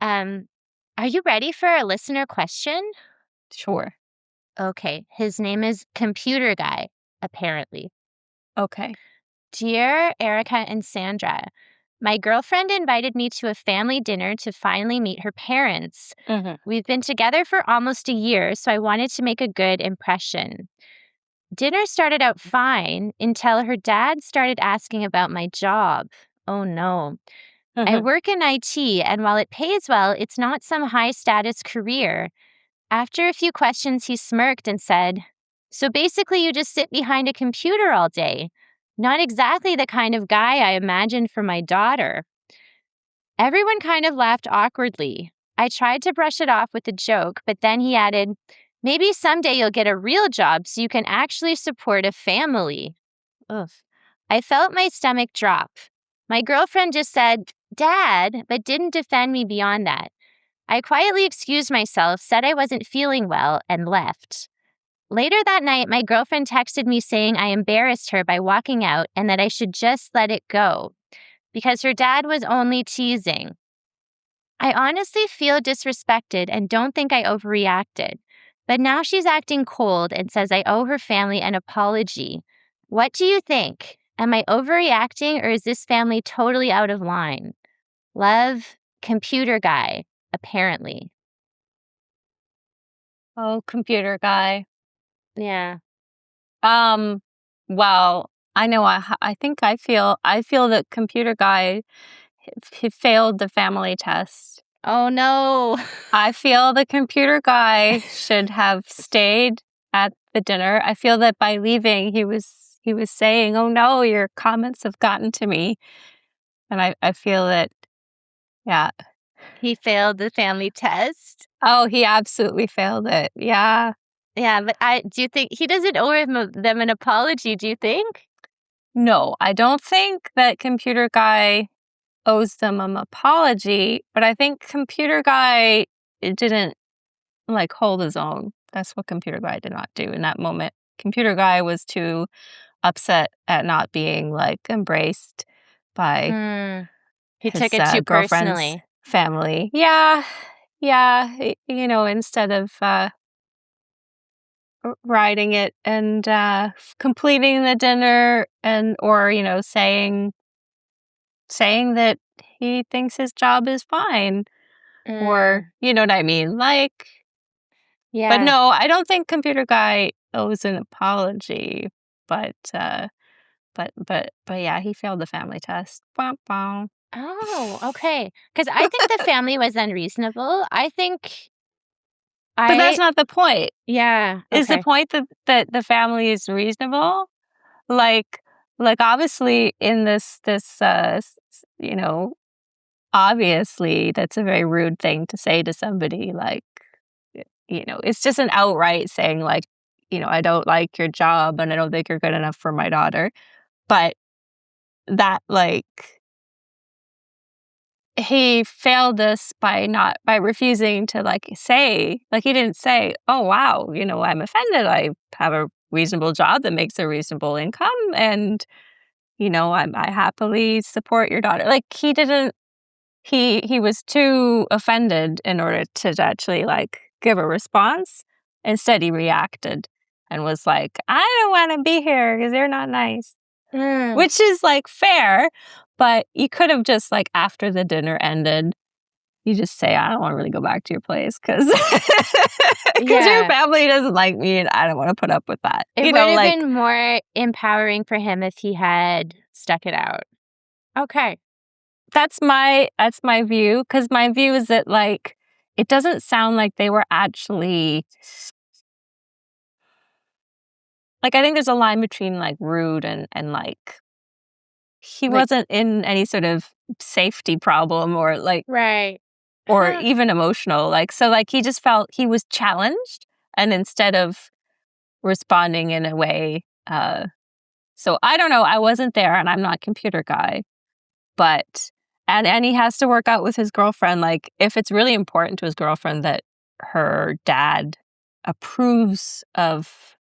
oh. Are you ready for a listener question? Sure. Okay, his name is Computer Guy, apparently. Okay. Dear Erica and Sandra, my girlfriend invited me to a family dinner to finally meet her parents. We've been together for almost a year, so I wanted to make a good impression. Dinner started out fine until her dad started asking about my job. Oh no. I work in IT, and while it pays well, it's not some high-status career. After a few questions, he smirked and said, "So basically you just sit behind a computer all day. Not exactly the kind of guy I imagined for my daughter." Everyone kind of laughed awkwardly. I tried to brush it off with a joke, but then he added, "Maybe someday you'll get a real job so you can actually support a family." Ugh. I felt my stomach drop. My girlfriend just said, "Dad," but didn't defend me beyond that. I quietly excused myself, said I wasn't feeling well, and left. Later that night, my girlfriend texted me saying I embarrassed her by walking out and that I should just let it go because her dad was only teasing. I honestly feel disrespected and don't think I overreacted. But now she's acting cold and says I owe her family an apology. What do you think? Am I overreacting, or is this family totally out of line? Love, Computer Guy, apparently. Oh, Computer Guy. Yeah. Well, I know I think I feel that Computer Guy he failed the family test. Oh, no. I feel the Computer Guy should have stayed at the dinner. I feel that by leaving, he was saying, "Oh no, your comments have gotten to me." And I feel that, yeah. He failed the family test. Oh, he absolutely failed it. Yeah. Yeah, but do you think he doesn't owe them an apology, do you think? No, I don't think that Computer Guy owes them an apology, but I think Computer Guy didn't, like, hold his own. That's what Computer Guy did not do in that moment. Computer Guy was too upset at not being like embraced by He his took it too girlfriend's personally. family. Yeah. Instead of riding it and completing the dinner or saying that he thinks his job is fine, or you know what I mean, like. Yeah. But no, I don't think Computer Guy owes an apology. But yeah, he failed the family test. Bah, bah. Oh, okay. Because I think the family was unreasonable. I think But that's not the point. Yeah. Is the Okay. point that the family is reasonable? Like obviously in this obviously that's a very rude thing to say to somebody. Like, it's just an outright saying like, I don't like your job and I don't think you're good enough for my daughter. But that like he failed this by refusing to say, he didn't say, oh wow, I'm offended. I have a reasonable job that makes a reasonable income, and I happily support your daughter. Like, he didn't. He was too offended in order to actually give a response. Instead, he reacted and was like, I don't want to be here because they're not nice. Which is fair, but you could have just after the dinner ended, you just say, I don't want to really go back to your place because your family doesn't like me and I don't want to put up with that. It would have been more empowering for him if he had stuck it out. Okay. That's my view, because my view is that it doesn't sound like they were actually I think there's a line between rude and he wasn't in any sort of safety problem or right. or even emotional. So he just felt he was challenged, and instead of responding in a way, so I don't know, I wasn't there and I'm not Computer Guy, but and he has to work out with his girlfriend, if it's really important to his girlfriend that her dad approves of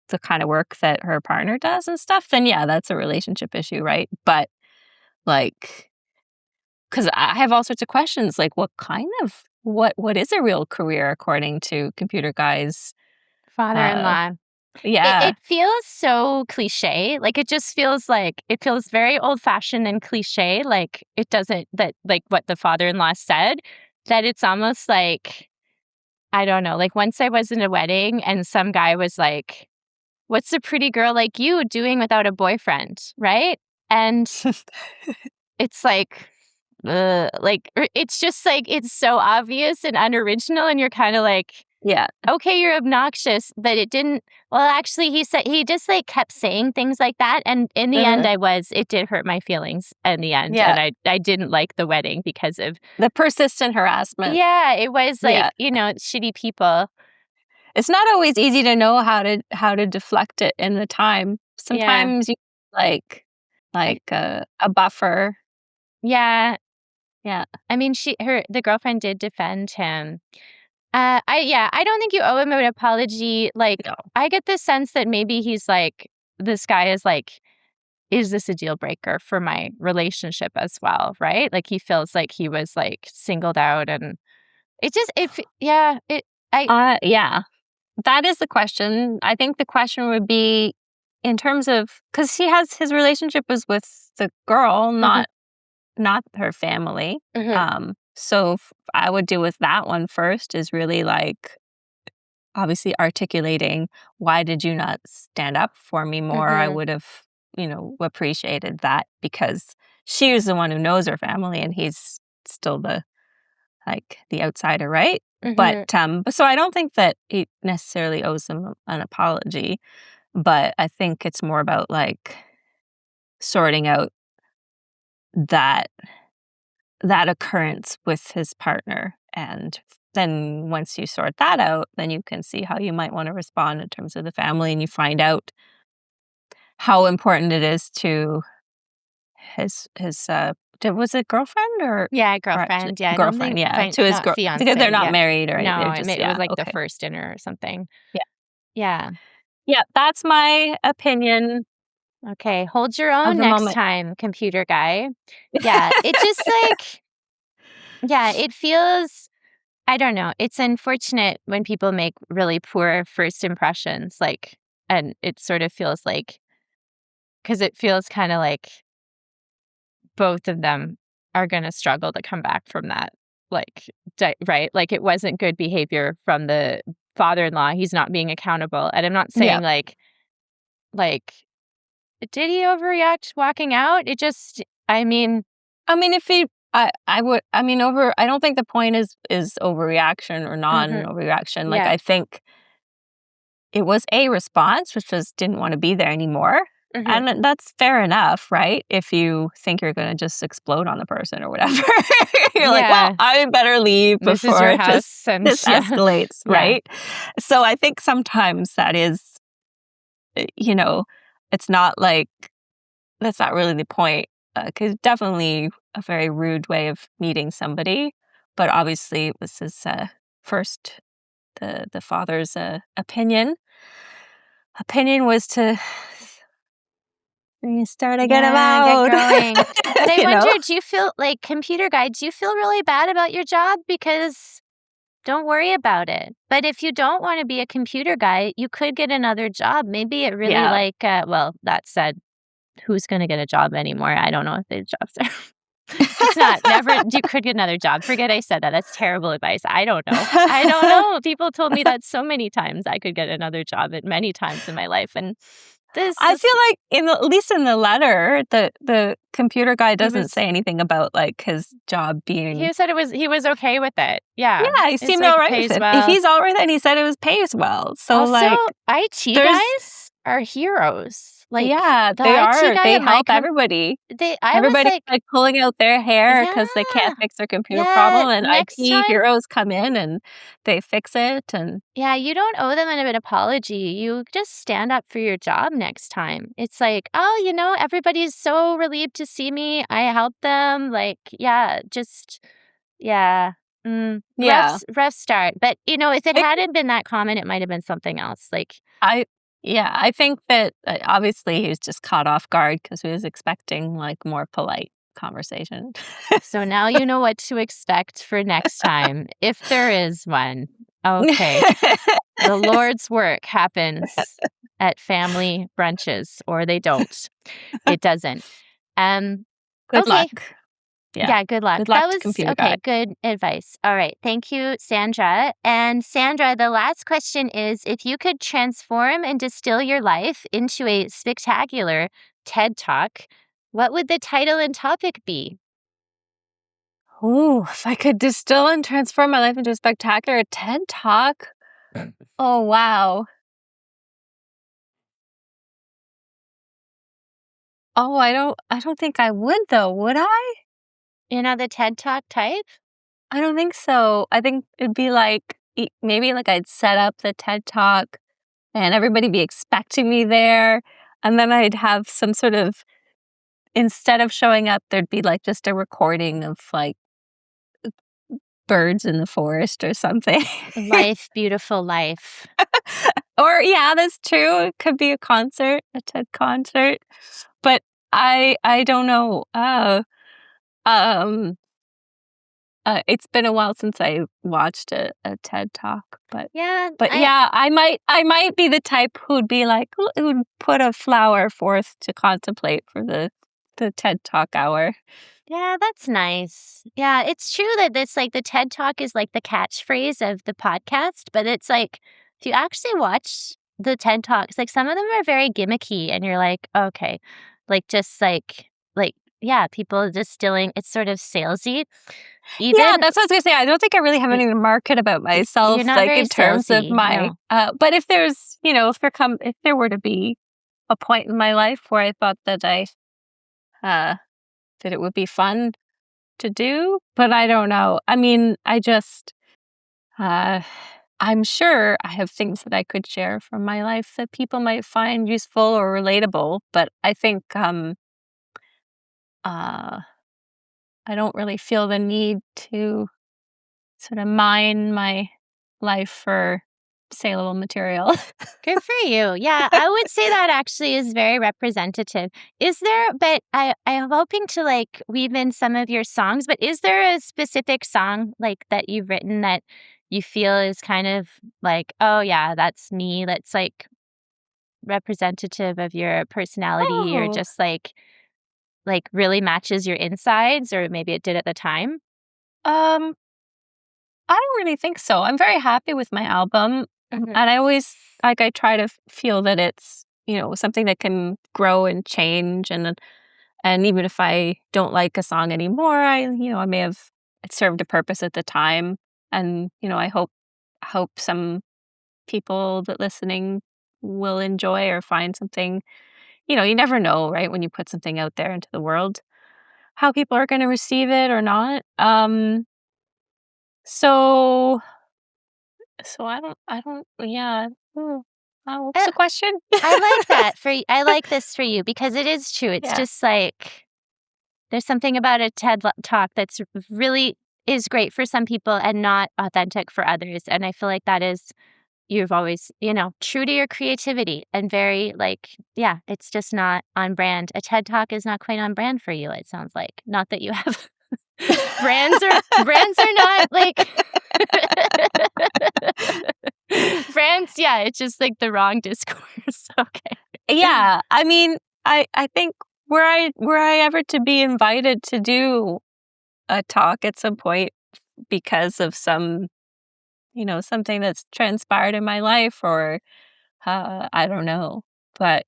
the kind of work that her partner does and stuff, then yeah, that's a relationship issue, right? But because I have all sorts of questions, what is a real career according to Computer Guy's father-in-law? Yeah. It feels so cliche. It just feels it feels very old-fashioned and cliche. It doesn't, that what the father-in-law said, that it's almost I don't know, once I was in a wedding and some guy was like, what's a pretty girl like you doing without a boyfriend, right? And it's it's just it's so obvious and unoriginal, and you're kind of yeah, okay, you're obnoxious, but it didn't. Well, actually, he just kept saying things like that, and in the end, it did hurt my feelings in the end, and I didn't like the wedding because of the persistent harassment. Yeah, it was shitty people. It's not always easy to know how to deflect it in the time. Sometimes you a buffer. Yeah. Yeah. I mean, the girlfriend did defend him. I don't think you owe him an apology. No. I get the sense that maybe he's this guy is this a deal breaker for my relationship as well, right? He feels like he was singled out, and yeah. That is the question. I think the question would be in terms of, because his relationship was with the girl, not her family. So I would deal with that one first, is really obviously articulating, why did you not stand up for me more? I would have, appreciated that, because she was the one who knows her family and he's still the outsider, right? But so I don't think that he necessarily owes them an apology, but I think it's more about sorting out that occurrence with his partner, and then once you sort that out, then you can see how you might want to respond in terms of the family, and you find out how important it is to his was it girlfriend or? Yeah, girlfriend. Yeah, girlfriend. To his not fiance, because they're not married or anything. No, They're just, it was like the okay. first dinner or something. Yeah. Yeah. Yeah, that's my opinion. Okay, hold your own next time, computer guy. Yeah, it just it feels, I don't know. It's unfortunate when people make really poor first impressions, and it sort of feels like, because it feels kind of like both of them are going to struggle to come back from that. Right? Like, it wasn't good behavior from the father-in-law. He's not being accountable. And I'm not saying like, did he overreact walking out? It just, if he, I don't think the point is overreaction or non-overreaction. Like, I think it was a response, which was didn't want to be there anymore. And that's fair enough, right? If you think you're going to just explode on the person or whatever. You're like, well, I better leave before this is your house and this escalates, right? So I think sometimes that is, it's not like, that's not really the point. Because definitely a very rude way of meeting somebody. But obviously it was his first, the father's opinion. Opinion was to start to get him out. Get going. But I wonder, do you feel like, computer guy, do you feel really bad about your job? Because don't worry about it. But if you don't want to be a computer guy, you could get another job. Maybe it really that said, who's going to get a job anymore? I don't know if there's jobs there. It's not, never, you could get another job. Forget I said that. That's terrible advice. I don't know. People told me that so many times. I could get another job at many times in my life. And I feel like, at least in the letter, the computer guy doesn't say anything about like his job being. He said he was okay with it. Yeah. Yeah, he seemed all right with it. Well. If he's all right, then he said it pays well. So also, IT guys are heroes. Like, they are. They help everybody. Everybody like pulling out their hair because they can't fix their computer problem, and IT heroes come in and they fix it. And you don't owe them an apology. You just stand up for your job next time. It's like, oh, everybody's so relieved to see me. I helped them. Like, rough start. But if it hadn't been that common, it might have been something else. Like, I think that obviously he was just caught off guard because he was expecting like more polite conversation. So now you know what to expect for next time, if there is one. Okay. The Lord's work happens at family brunches, or they don't. It doesn't. Good luck. Yeah, good luck. Good luck, that was computer okay. guy. Good advice. All right. Thank you, Sandra. And Sandra, the last question is, if you could transform and distill your life into a spectacular TED Talk, what would the title and topic be? Oh, if I could distill and transform my life into a spectacular TED Talk. Oh, wow. Oh, I don't think I would though, would I? The TED Talk type? I don't think so. I think it'd be like, maybe like I'd set up the TED Talk and everybody be expecting me there. And then I'd have some sort of, instead of showing up, there'd be like just a recording of like birds in the forest or something. Life, beautiful life. Or that's true. It could be a concert, a TED concert. But I don't know. It's been a while since I watched a TED Talk, but I might be the type who'd be like, who'd put a flower forth to contemplate for the TED Talk hour. Yeah, that's nice. Yeah, it's true that it's like the TED Talk is like the catchphrase of the podcast, but it's like, if you actually watch the TED Talks, like some of them are very gimmicky and you're like, okay, like just like people distilling, it's sort of salesy. Yeah, that's what I was going to say. I don't think I really have anything to market about myself, You're not like very in terms salesy, of my. no. But if there's, if there were to be a point in my life where I thought that that it would be fun to do, but I don't know. I mean, I'm sure I have things that I could share from my life that people might find useful or relatable. But I think I don't really feel the need to sort of mine my life for saleable material. Good for you. Yeah, I would say that actually is very representative. Is there, but I'm hoping to like weave in some of your songs, but is there a specific song like that you've written that you feel is kind of like, oh yeah, that's me, that's like representative of your personality or Oh, just like really matches your insides, or maybe it did at the time? um, I don't really think so. I'm very happy with my album, Mhm. and I always I try to feel that it's, something that can grow and change, and even if I don't like a song anymore, I may have it served a purpose at the time, and I hope some people that listening will enjoy or find something. You never know, right, when you put something out there into the world, how people are going to receive it or not. So I don't, yeah. What's Uh, the question? I like that for I like this for you because it is true. It's Yeah. just like there's something about a Talk that's really is great for some people and not authentic for others. And I feel like that is you've always, true to your creativity and very like, yeah, it's just not on brand. A TED Talk is not quite on brand for you, it sounds like. Not that you have brands are not like brands, yeah, it's just like the wrong discourse. Okay. Yeah, I mean, I think were I ever to be invited to do a talk at some point because of something that's transpired in my life, or I don't know, but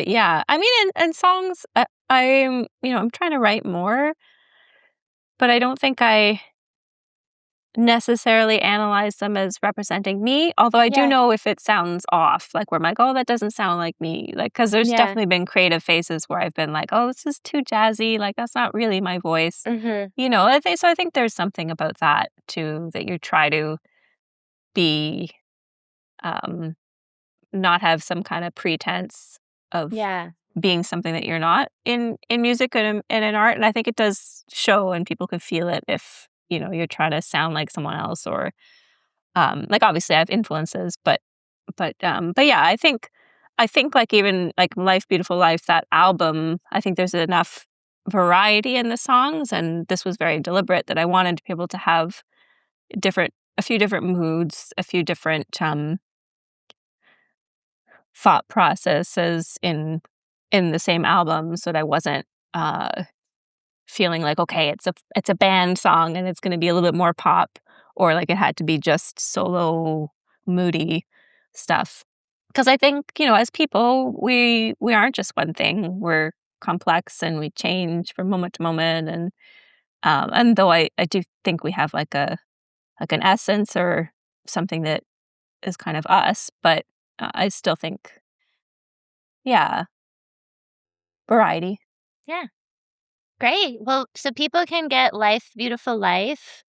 yeah, I mean, and songs, I'm trying to write more, but I don't think I necessarily analyze them as representing me, although I do Yeah. know if it sounds off, like where I'm like, "Oh, that doesn't sound like me." Like, because there's Yeah. definitely been creative phases where I've been like, "Oh, this is too jazzy, like, that's not really my voice." Mhm. I think there's something about that too, that you try to be, um, not have some kind of pretense of Yeah. being something that you're not in music and in art, and I think it does show and people can feel it if, you're trying to sound like someone else, or like obviously I have influences, but yeah, I think like even like Life Beautiful Life, that album, I think there's enough variety in the songs, and this was very deliberate that I wanted to be able to have a few different moods, a few different thought processes in the same album, so that I wasn't uh feeling like, okay, it's a band song and it's going to be a little bit more pop, or like it had to be just solo moody stuff. Because I think, as people, we aren't just one thing. We're complex and we change from moment to moment, and though I do think we have like an essence or something that is kind of us, but I still think, yeah, variety. Yeah. Great. Well, so people can get Life Beautiful Life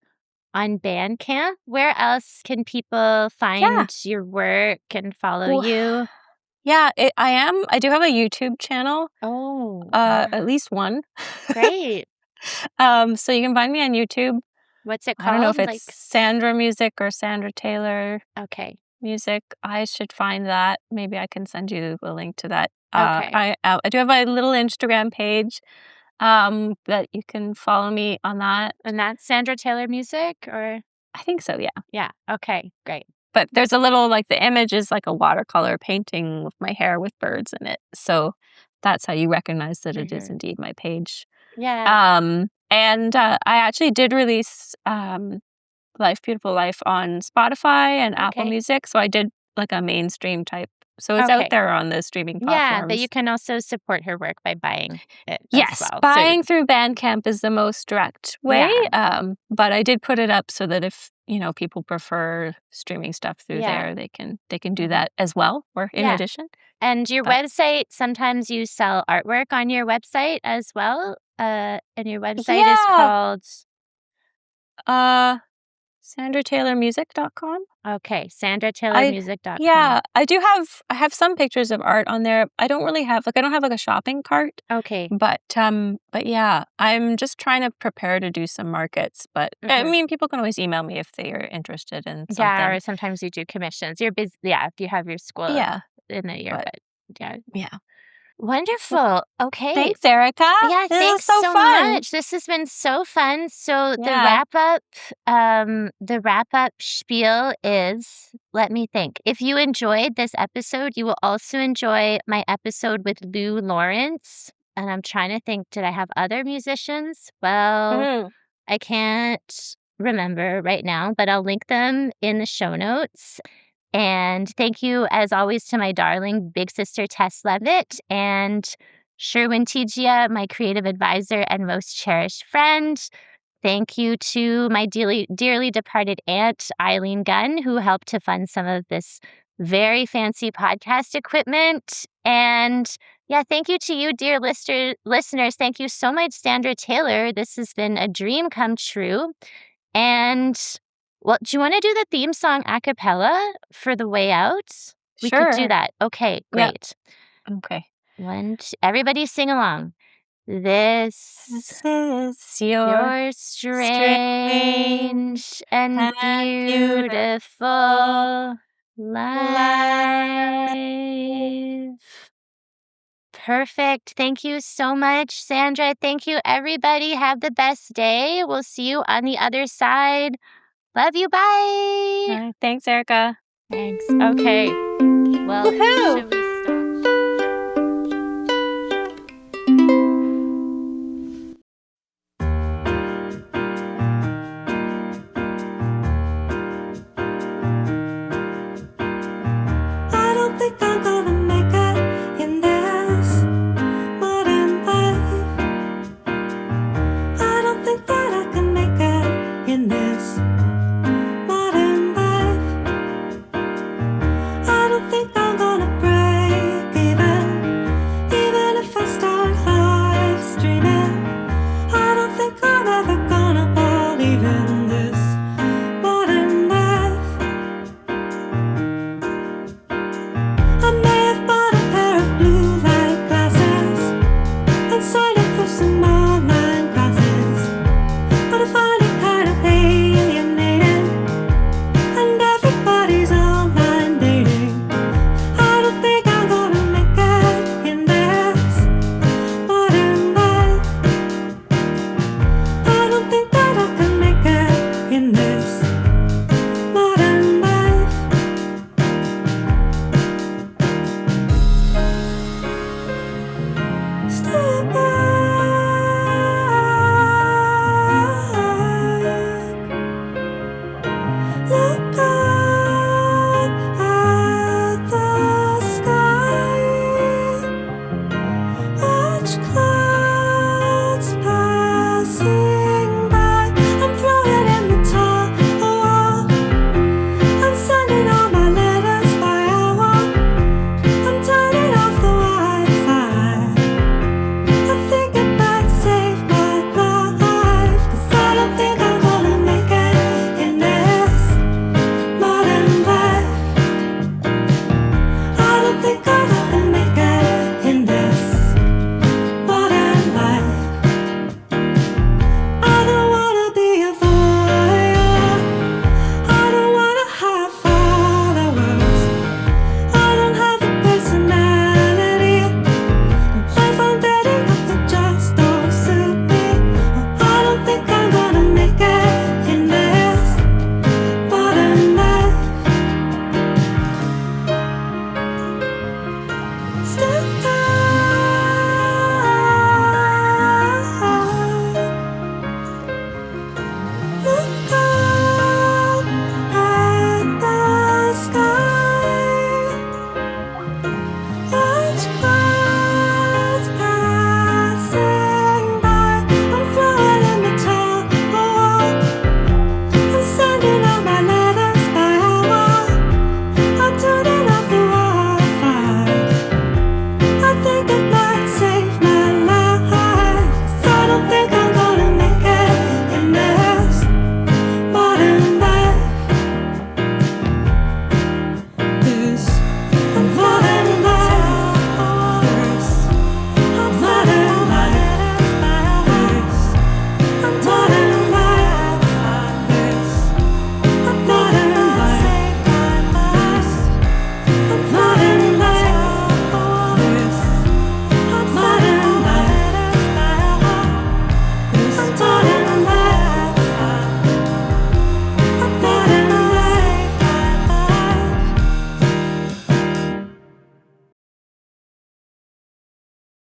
on Bandcamp. Where else can people Yeah. find your work and follow Well, you? yeah, I do have a YouTube channel, Oh, at least one. great. So you can find me on YouTube. What's it I don't know called? if it's Sandra Music or Sandra Taylor Okay. Music. I should find that. Maybe I can send you a link to that. Okay. I do have a little Instagram page, that you can follow me on that. And that's Sandra Taylor Music or? I think so, yeah. Yeah. Okay. Great. But there's a little, like, the image is like a watercolor painting with my hair with birds in it. So that's how you recognize that it is Mhm. indeed my page. Yeah. And I actually did release Life Beautiful Life on Spotify and Apple Okay. Music. So I did like a mainstream type. So it's Okay. out there on the streaming Yeah, but you platforms. can also support her work by buying it as Yes, well. buying through Bandcamp is the most direct way. Yeah. But I did put it up so that if people prefer streaming stuff through Yeah. there, they can do Mhm. that as well, or in Yeah. addition. And your But website, sometimes you sell artwork on your website as well. And your website is yeah, called uh, SandraTaylorMusic.com. Okay, SandraTaylorMusic.com. Yeah, I have some pictures of art on there. I don't have like a shopping cart. Okay. But yeah, I'm just trying to prepare to do some markets. But I mean, people can always email me if they are interested in something. Yeah, or sometimes you do commissions. You're busy. Yeah, if you have your school in the year, but yeah. Yeah. Wonderful. Okay. Thanks, Erica. Yeah, thanks so much. This has been so fun. So the wrap up spiel is, let me think. If you enjoyed this episode, you will also enjoy my episode with Lou Lawrence. And I'm trying to think, did I have other musicians? Well, I can't remember right now, but I'll link them in the show notes. And thank you, as always, to my darling big sister, Tess Levitt, and Sherwin Tigia, my creative advisor and most cherished friend. Thank you to my dearly departed aunt, Eileen Gunn, who helped to fund some of this very fancy podcast equipment. And yeah, thank you to you, dear listeners. Thank you so much, Sandra Taylor. This has been a dream come true. And well, do you want to do the theme song a cappella for the way out? We could do that. Okay, great. Yep. Okay. Everybody sing along. This is your strange and beautiful life. Perfect. Thank you so much, Sandra. Thank you, everybody. Have the best day. We'll see you on the other side. Love you. Bye. Thanks, Erica. Thanks. Okay. Well, should we start? I don't think I'm gonna make it in this modern life. I don't think that I can make it in this